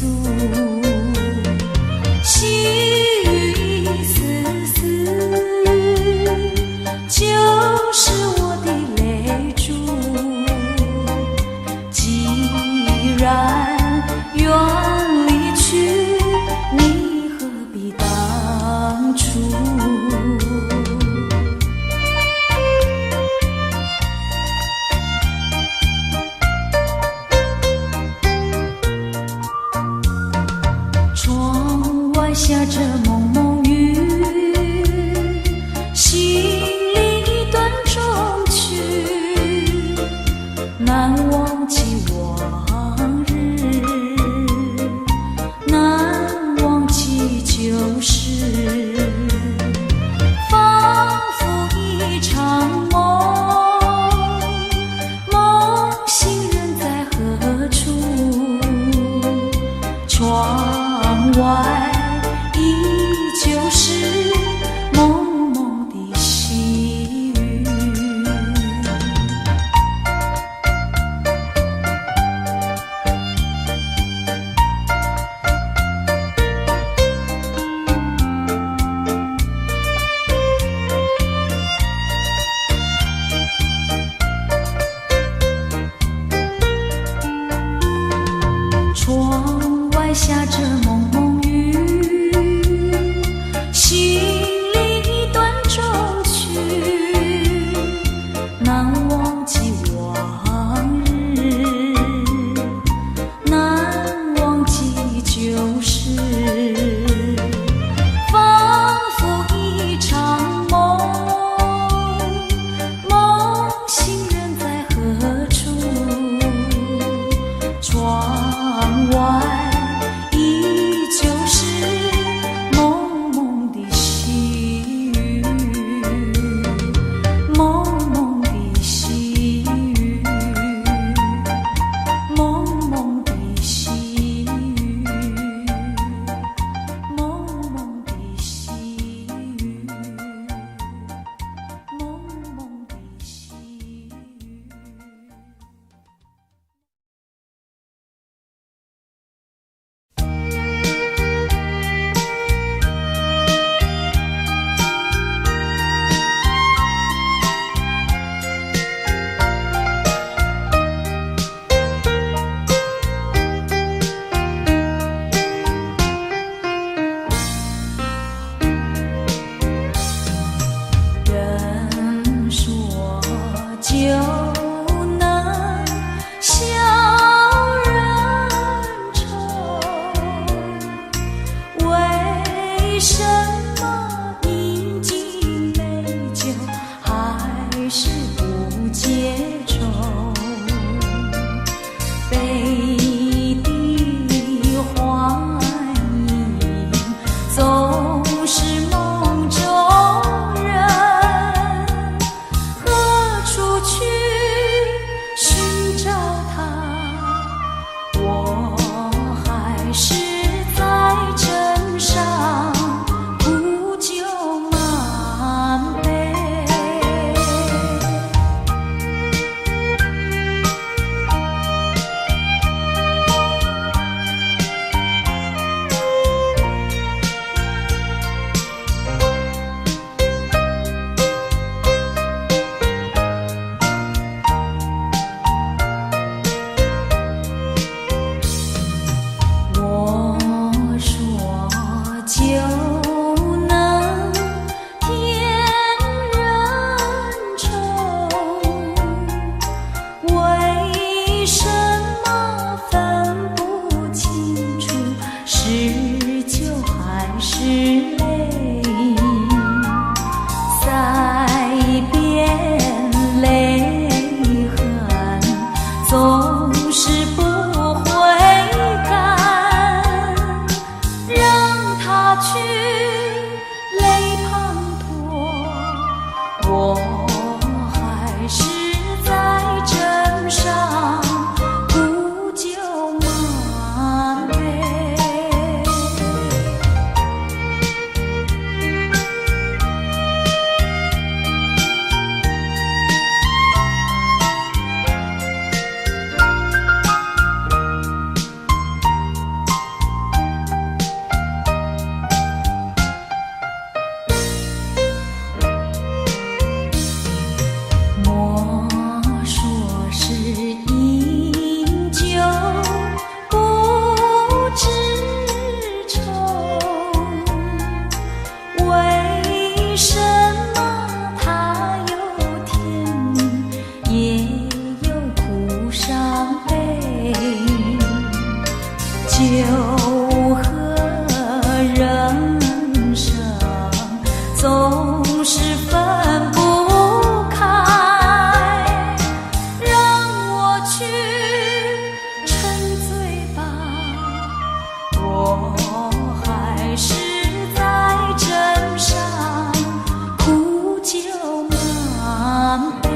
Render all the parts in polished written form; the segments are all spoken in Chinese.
诉，细雨一丝丝，就是我的泪珠。既然愿离去，你何必当初？窗外下着蒙蒙雨，心里一段衷曲，难忘记往日，难忘记旧事，仿佛一场梦，梦醒人在何处？窗外依旧是蒙蒙的细雨。窗外下着蒙蒙雨，心里一段衷曲，难忘记往日，难忘记旧事，仿佛一场梦，梦醒人在何处？窗外依旧是蒙蒙的细雨，蒙蒙的细雨，蒙蒙的细雨，蒙蒙的细雨，蒙蒙的细雨。人说就能笑人愁，为什么饮尽美酒还是不解愁？悲的欢迎总是梦中人，何处去寻找他？我还是在枕上苦酒满杯。我说就能添人愁，为什么分不清楚是酒还是泪？再遍泪痕总是不悔甘，让他去泪滂沱，我还是在枕上苦酒满杯。去，沉醉吧，我还是在枕上苦酒满杯。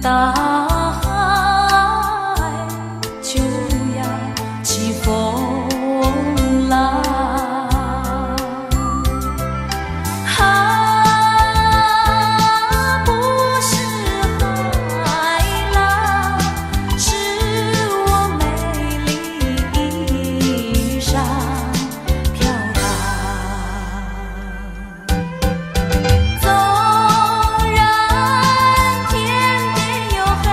大海就要起风浪，不是海浪，是我美丽衣裳飘荡。纵然天边有黑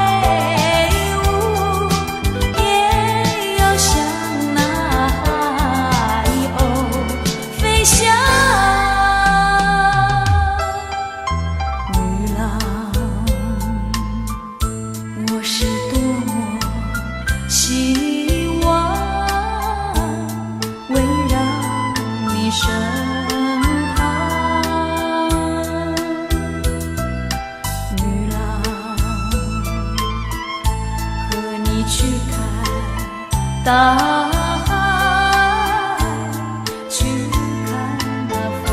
雾，也要向那海鸥飞翔。女郎，我是多么希望围绕你身旁。女郎，和你去看大海，去看那风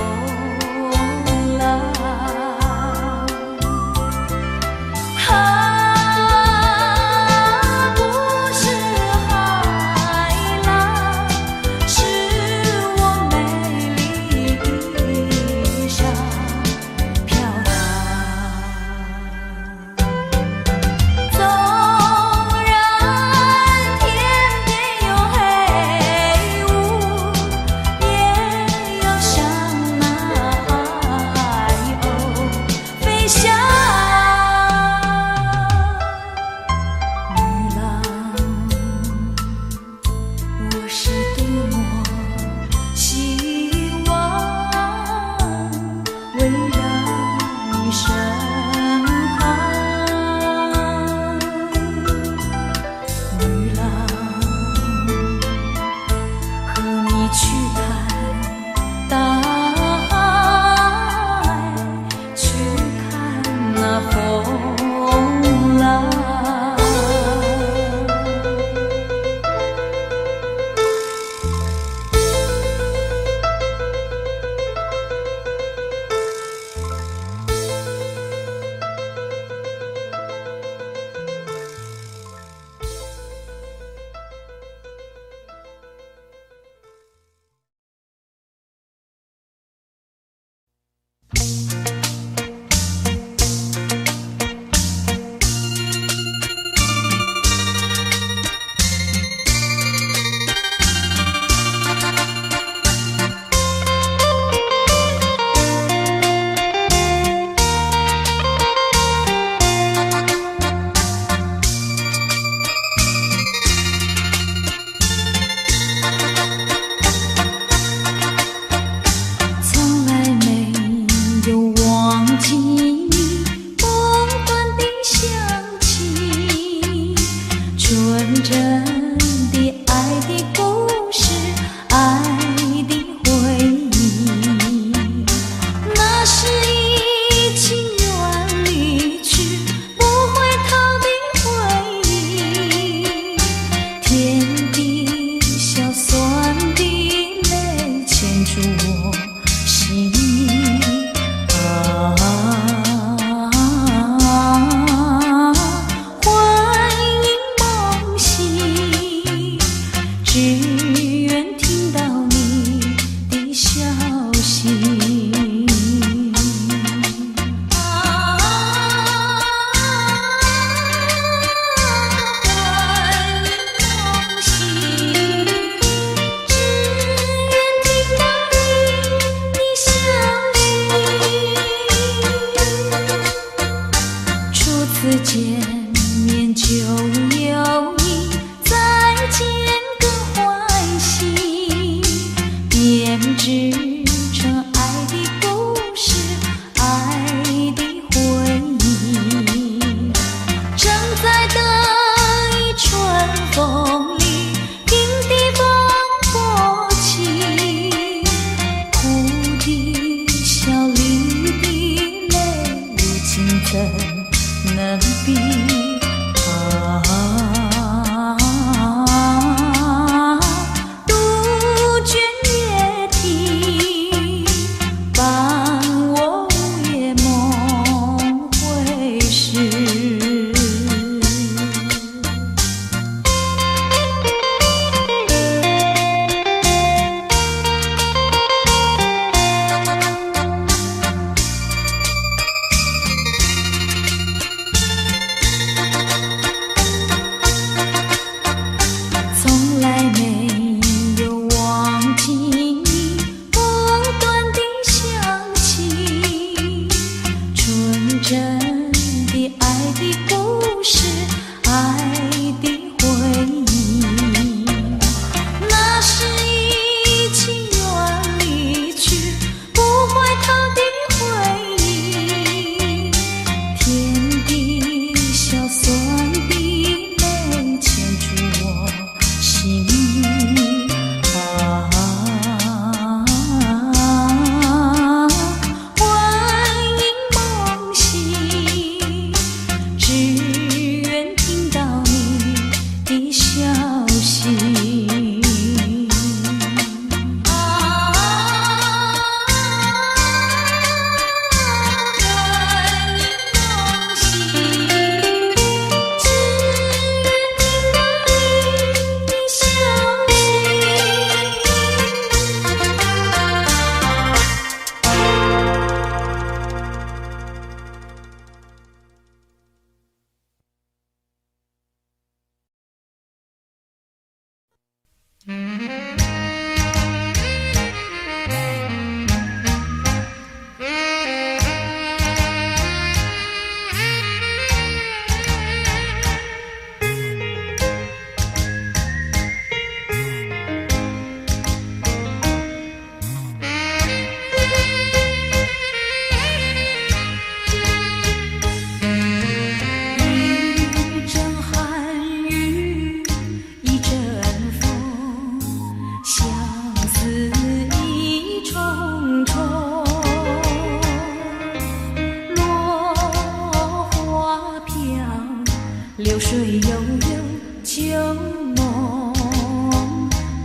流水悠悠，旧梦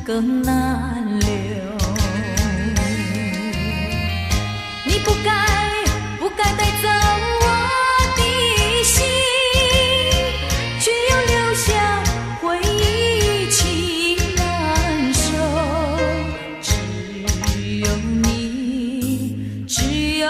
更难留。你不该带走我的心，却又留下回忆情难收。只有你，只有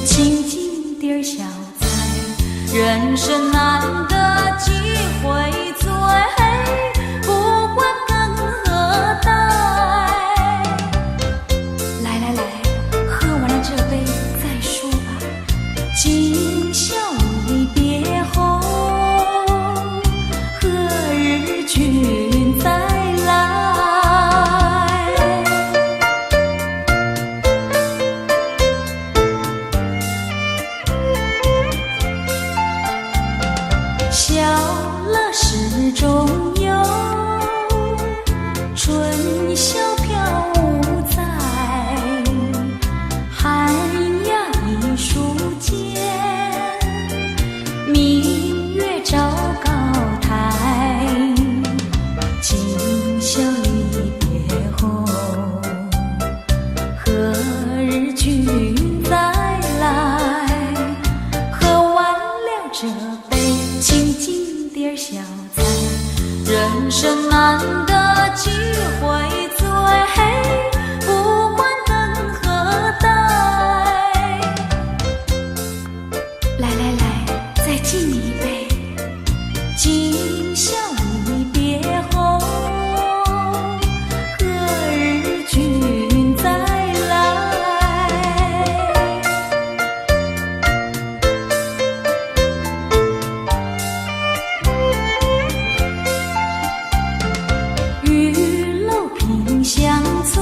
清静点小菜，人生难得几回醉，不管更何代。来来来，喝完了这杯再说吧，今宵离别后，何日君再来？小乐始终有，春宵飘舞在寒鸦一树间，明月照高台。今宵离别后，何日君再来？喝完了这杯清静点小菜，人生难得几回醉，不管更何代。来来来，再敬你一杯，今宵离别后，何日君再来？玉楼萍香醉，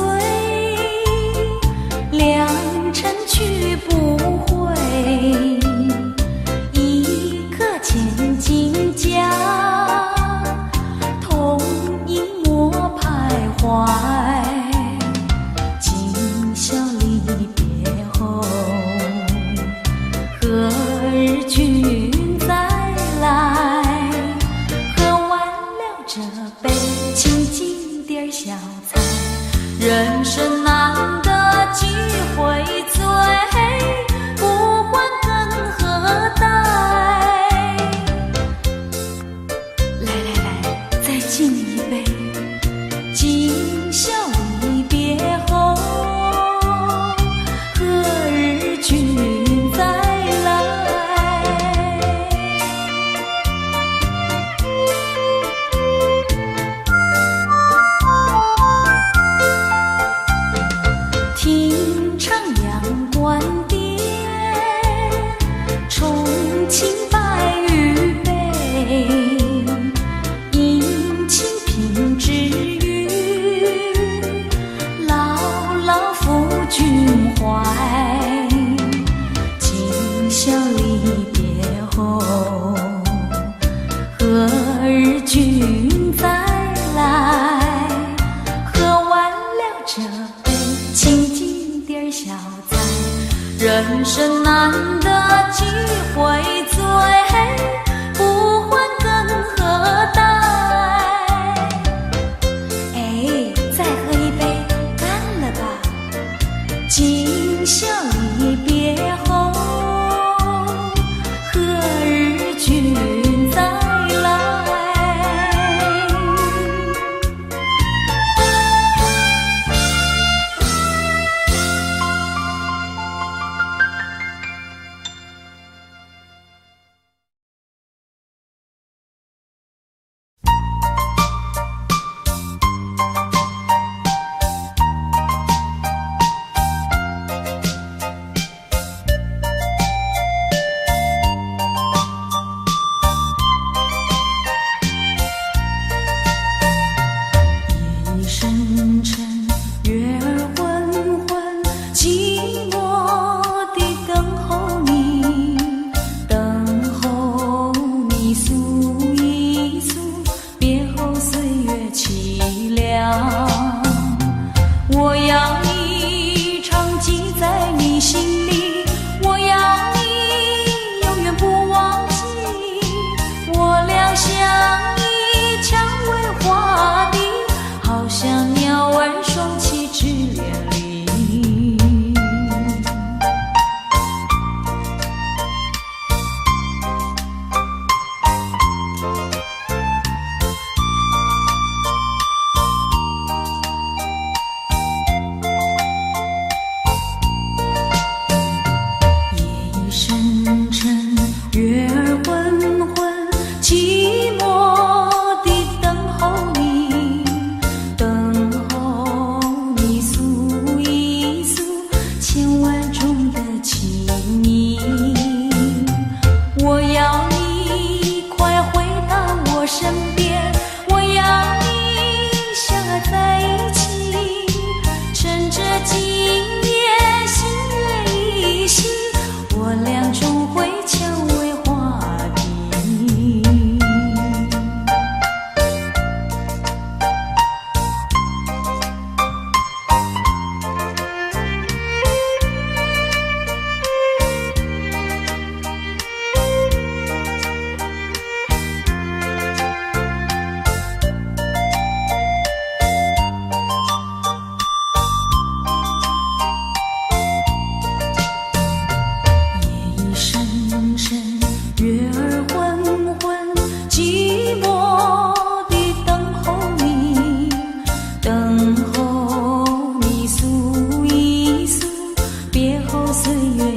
良辰去不回。一刻千金家，同饮莫徘徊。今宵离别后，何日君再来？喝完了这杯清静点小菜，人生难得几回醉，不管更何代。来来来，再敬你一杯，今宵离别后，何日君再来？听唱阳关殿，重庆白玉杯，饮清平之语，牢牢付君怀。今宵离别后，何日君再来？喝完了这杯清静点小菜，人生难得几回醉，不管更何代。哎，再喝一杯，干了吧！今宵离别后。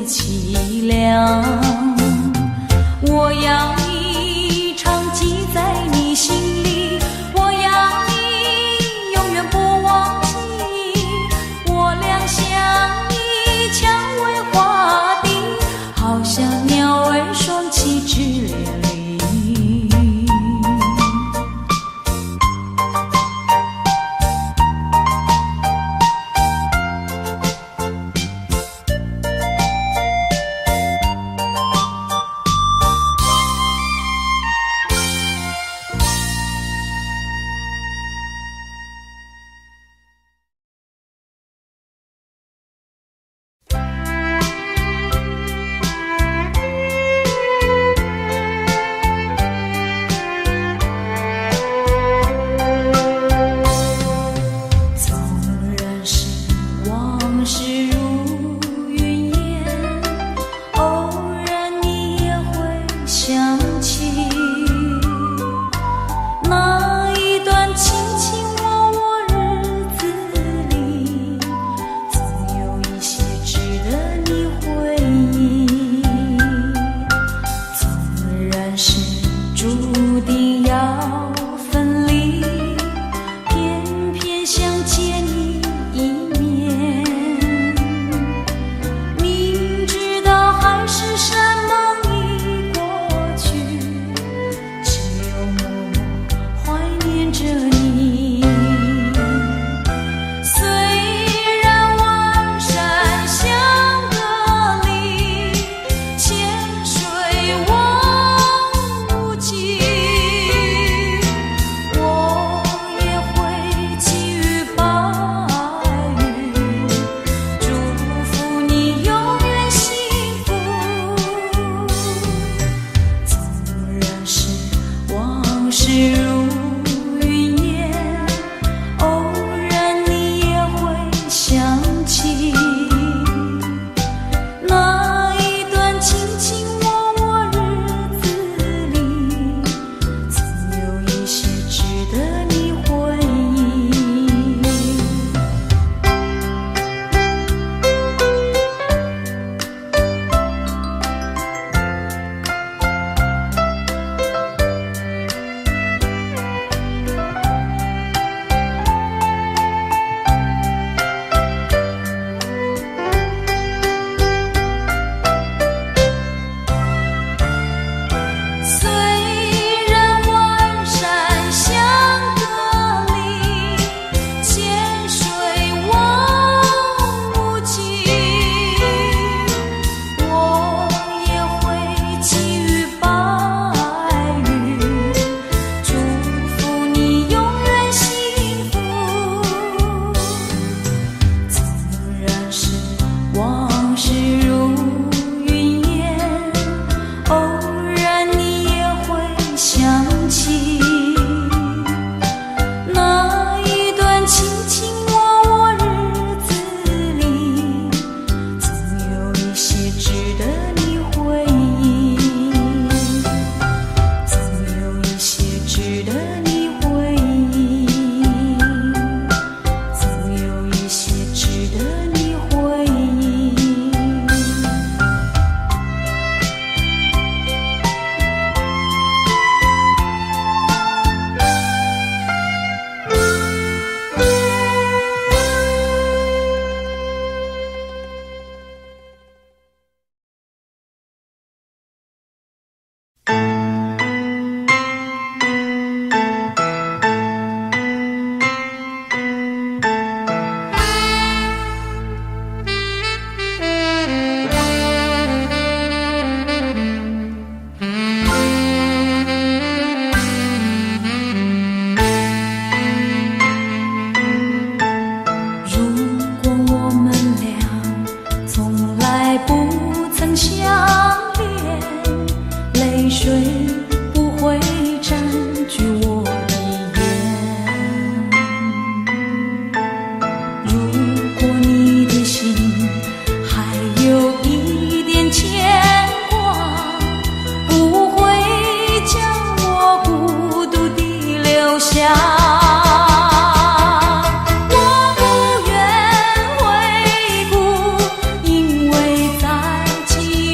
凄凉。我要你常记在你心里，我要你永远不忘记，我俩相依蔷薇花地，好像鸟儿双栖枝连理。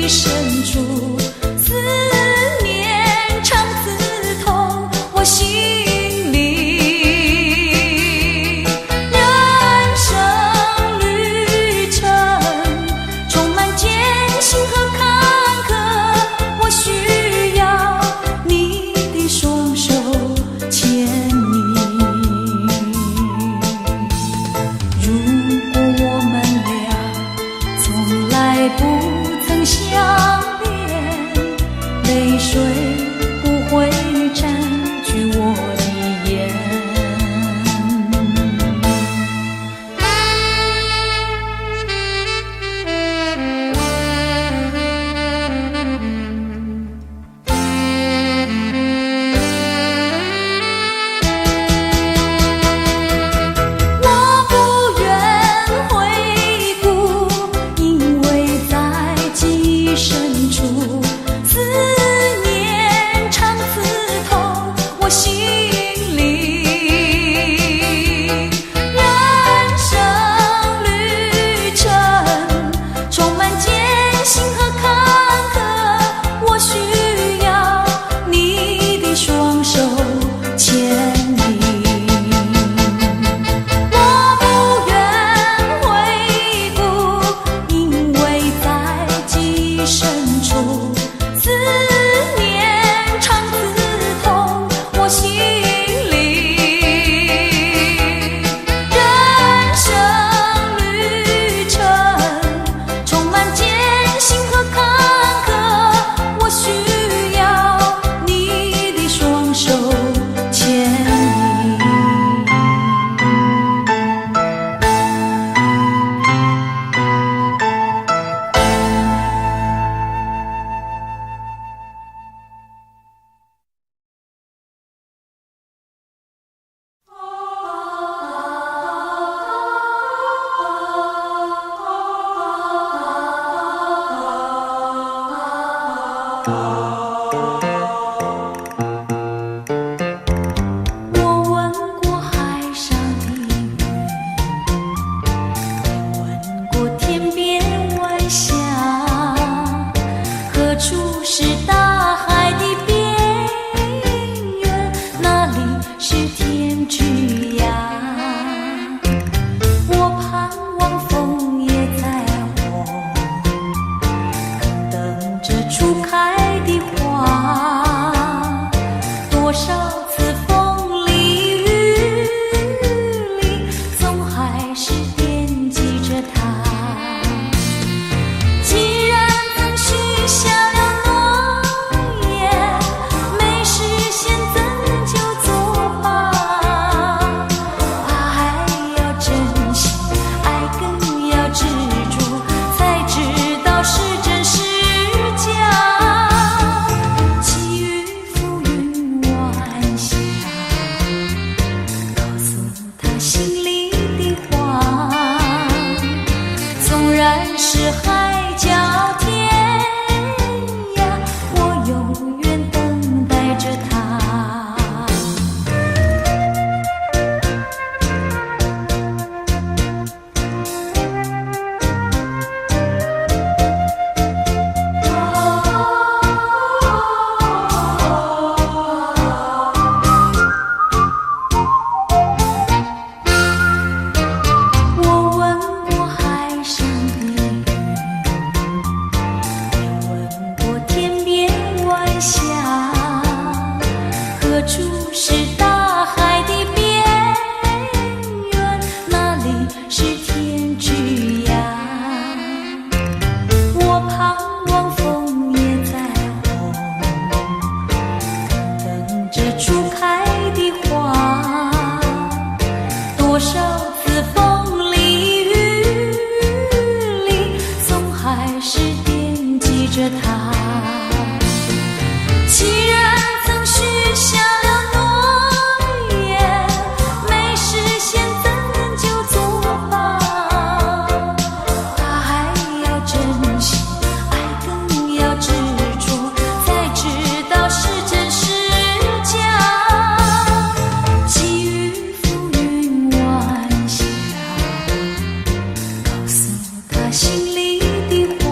的深处，思念常刺痛我心里。人生旅程充满艰辛和坎坷，我需要你的双手牵引。如果我们俩从来不曾相恋，泪水不会占据我的眼。我不愿回顾，因为在记忆深处，思念常刺痛我心里。人生旅程充满艰辛和坎坷，我需要你的双手牵引。我不愿回顾，因为在记忆深处，思念常刺痛我心里。人生旅程充满艰辛和坎坷，我需要你的双手牵引。我闻过海上的云，闻过天边晚霞，何处是大海的边缘？哪里是天之涯？我盼望枫叶在红，等着初开的花。多少次风里雨里，总还是惦记着他。既然曾许下了诺言，没实现怎就作罢？爱要珍惜，爱更要执着，才知道是真是假。细雨浮云晚霞，告诉他心里的话。纵然是海角天涯，我永远等待着他。我闻过海上的云，也闻过天边晚霞，何处是大海的边缘？哪里是天之涯？我盼望枫叶在红，等着初开的花。多少次风里雨里，总还是惦记着他。既然曾许下了诺言，没实现怎就作罢？爱要珍惜，爱更要执着，才知道是真是假。细雨浮云晚霞，告诉他心里的话。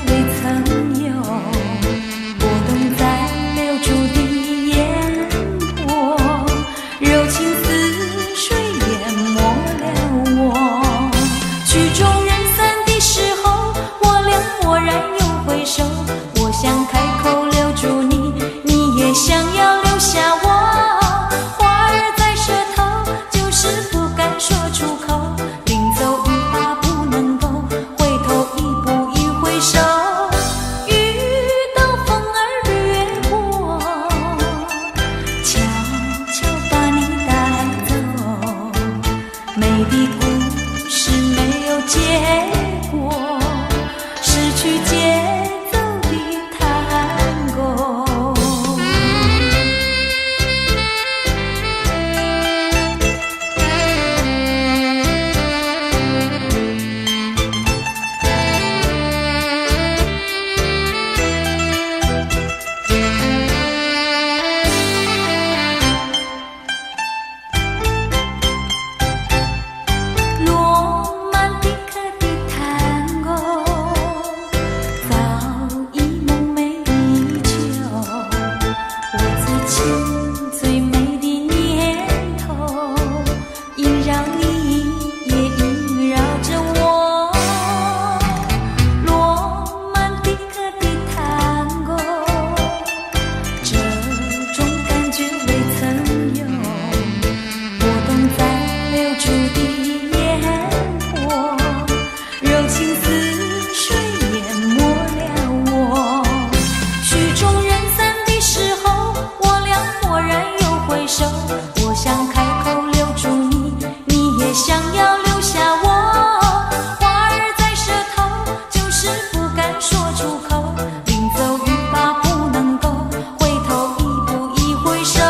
未曾有，波动在留住的烟波，柔情似水淹没了我。曲终人散的时候，我俩蓦然又回首，我想开口留住你，你也想要留下我。话儿在舌头，就是不敢说出口，临走一把不能够，回头一步一回首，遇到风儿掠过，悄悄把你带走。美的故事没有结果，失去节奏的探戈。罗曼蒂克的探戈早已梦寐已久，我自情最美的念头萦绕你，也萦绕着我。罗曼蒂克的探戈，这种感觉未曾有，波动在留住的烟波，柔情似水淹没了我。曲终人散的时候，我俩蓦然又回首，我想开口留住你，你也想要留下我。话儿在舌头，就是不敢说出口，临走一把不能够，回头一步一回首，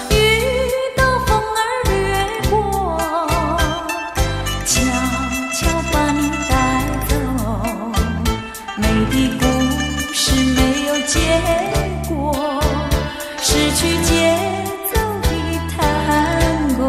遇到风儿掠过，悄悄把你带走。美的故事没有结果，失去节奏的探戈。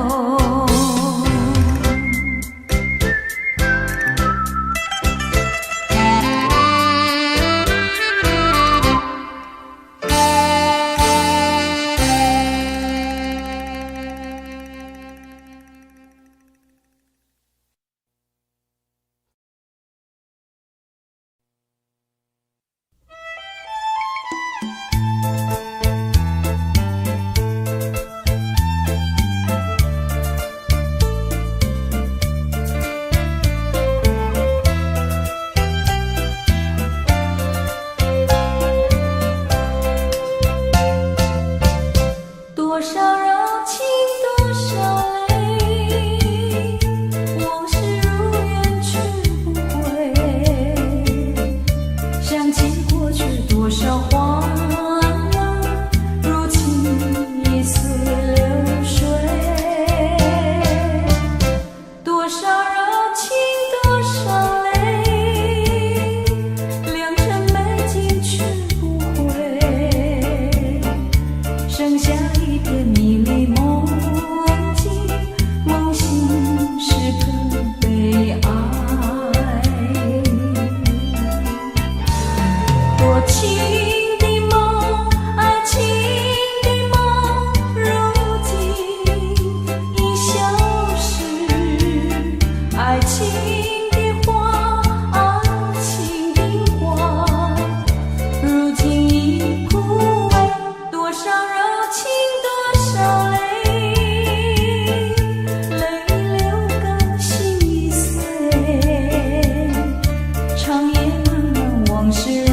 多少柔情，多少泪，往事如愿去不回。想起过去多少欢乐，如今已随流水。多少柔情，多少泪，良辰美景去不回。剩下一片迷离梦境，梦醒时刻悲哀。多情的梦，爱情的梦，如今已消失。爱情的花，爱情的花，如今已枯萎。多少柔情，多少泪，泪流干心已碎。长夜漫漫，往事如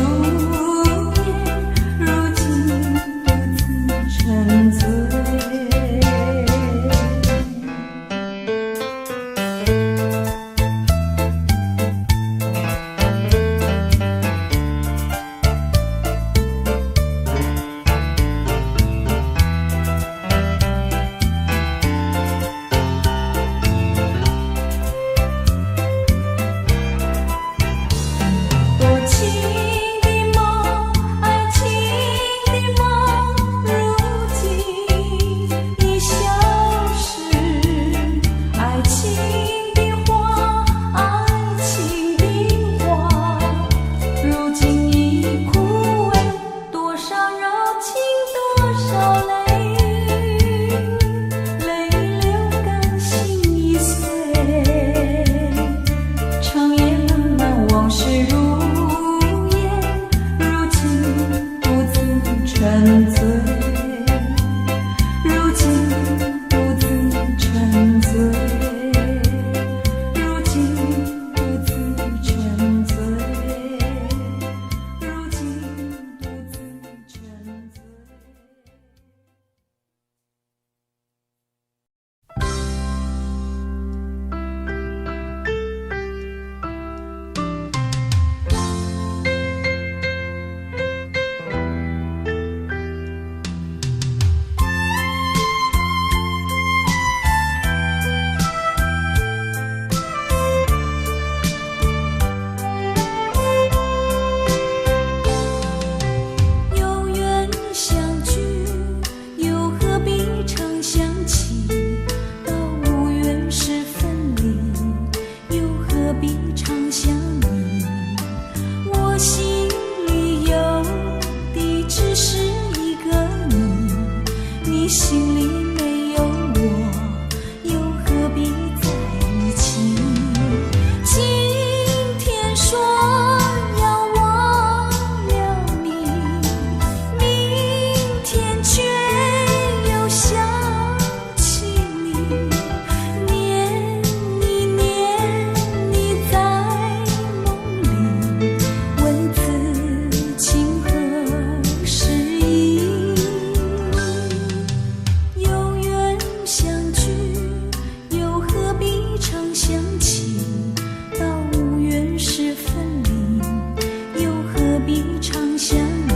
常想你，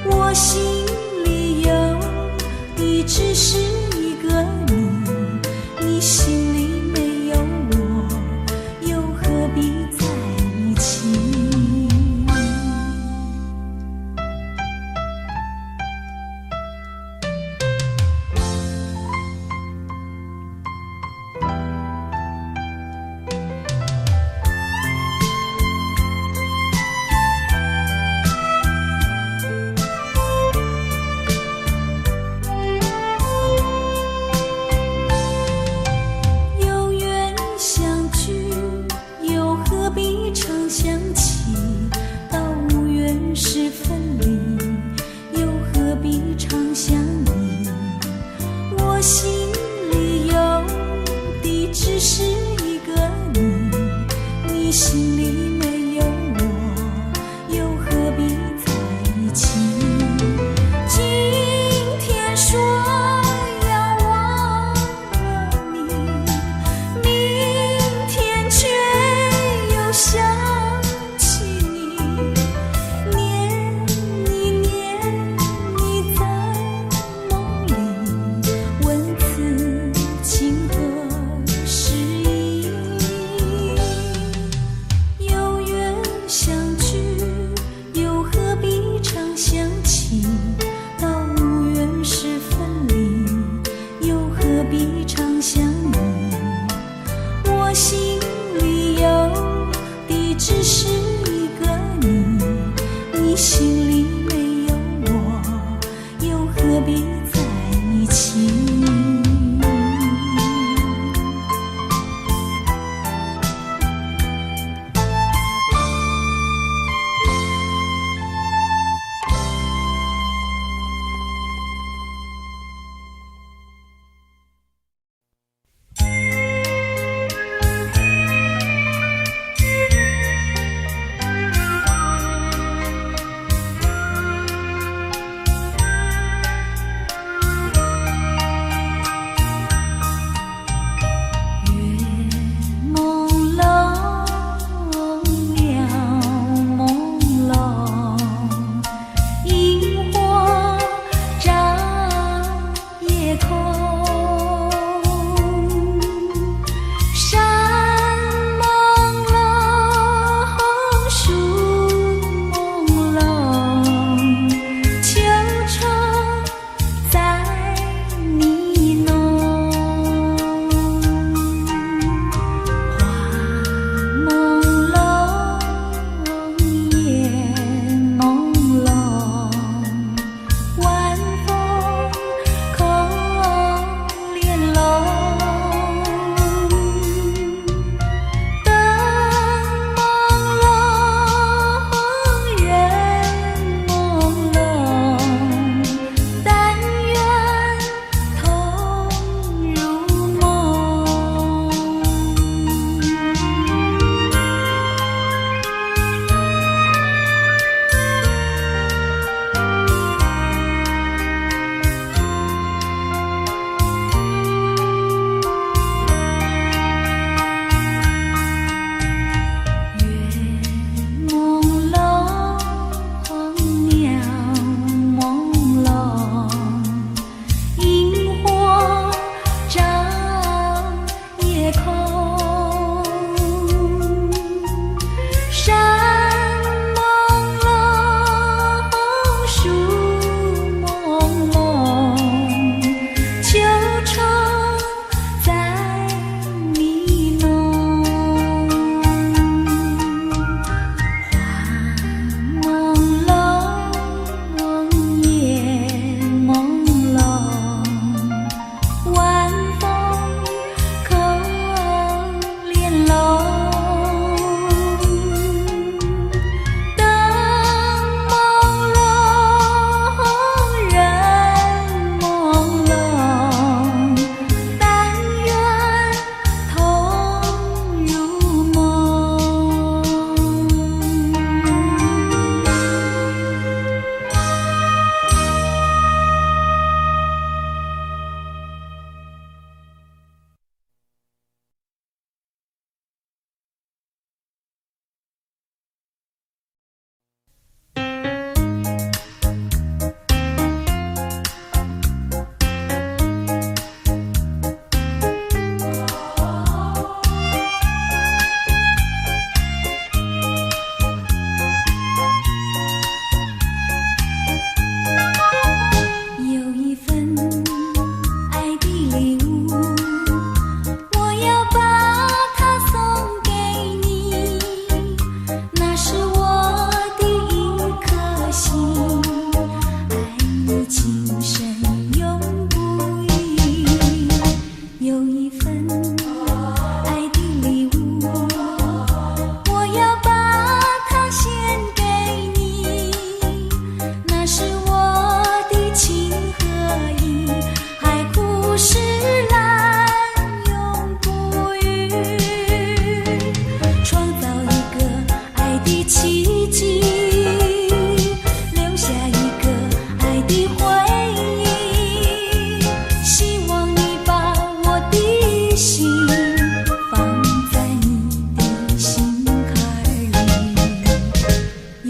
我心里有的只是一个你，你心里没有我，又何必在一起？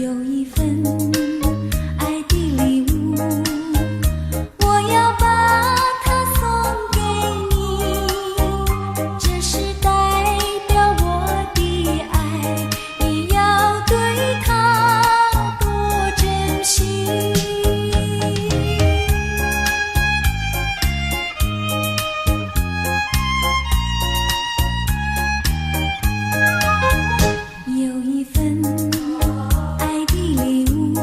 有一份爱的礼物，我要把它送给你，这是代表我的爱，你要对它多珍惜。有一份爱的礼物，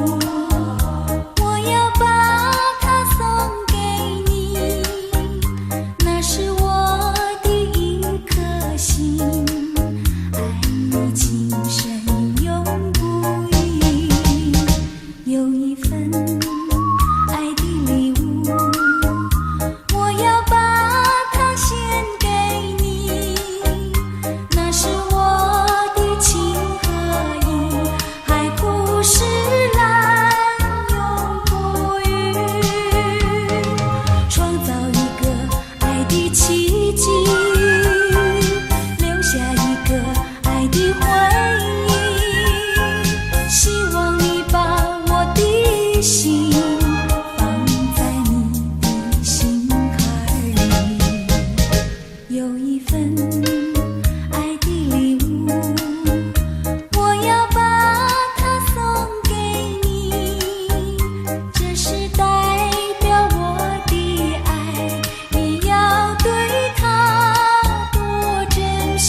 我要把它送给你，那是我的一颗心，爱你情深永不渝。有一份爱的礼物，我要把它献给你，那是我的情和意，海枯石烂永不渝。创造一个爱的奇迹，留下一个爱的回忆，希望你把我的心放在你的心坎里。有一份爱的礼物，我要把它送给你，这是代表我的爱，你要对它多珍惜。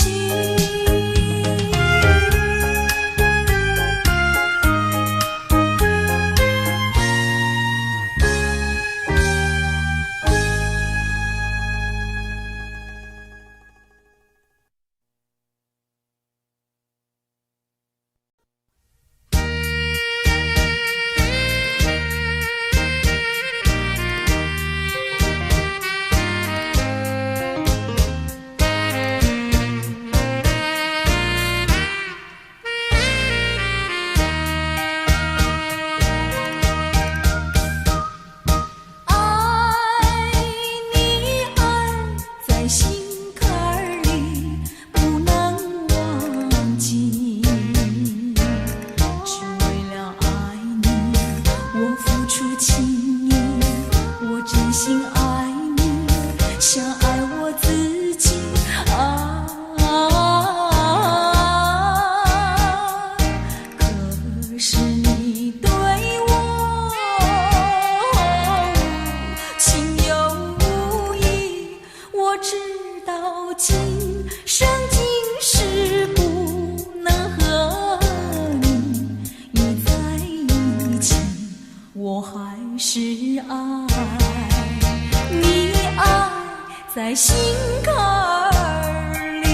爱你爱在心坎里不能忘记，只为了爱你我付出情意，我真心爱你像爱我自己啊。可是你对我情有无意，我知道今生今世不能和你在一起，我还是爱你，爱在心坎儿里。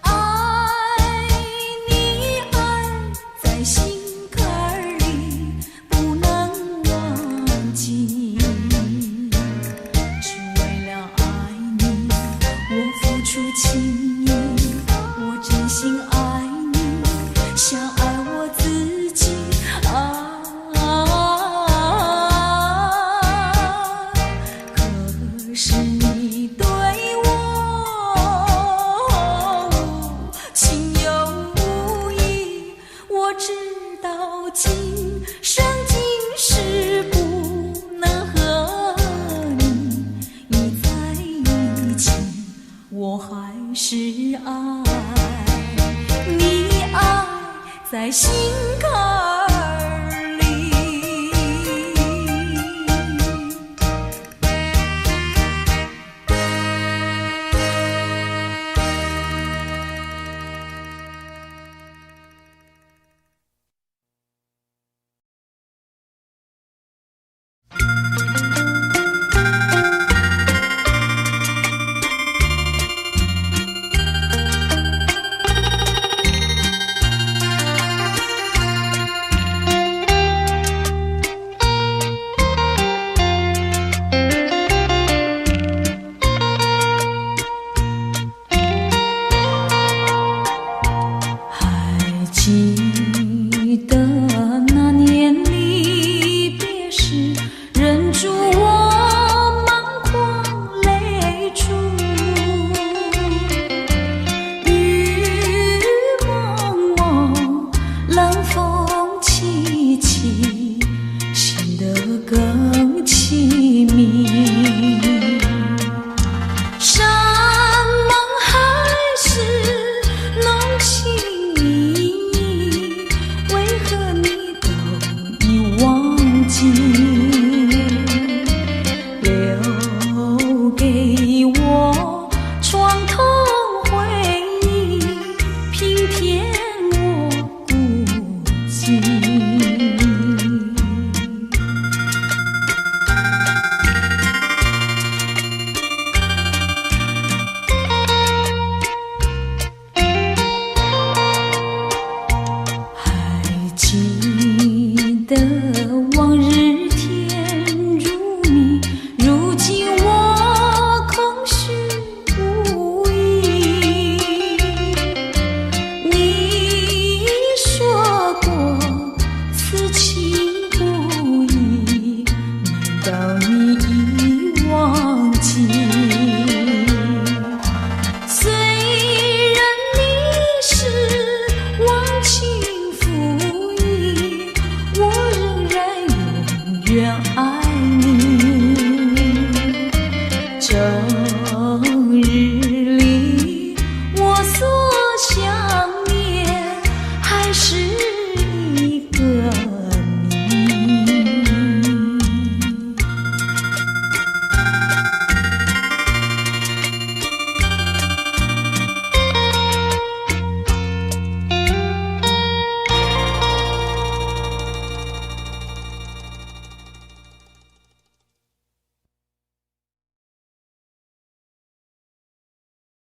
爱你爱在心坎儿里不能忘记，只为了爱你我付出情意，我真心爱你像爱我自己啊。可是你对我情有无意，我知道今生今世不能和你在一起，我还是爱你，爱在心坎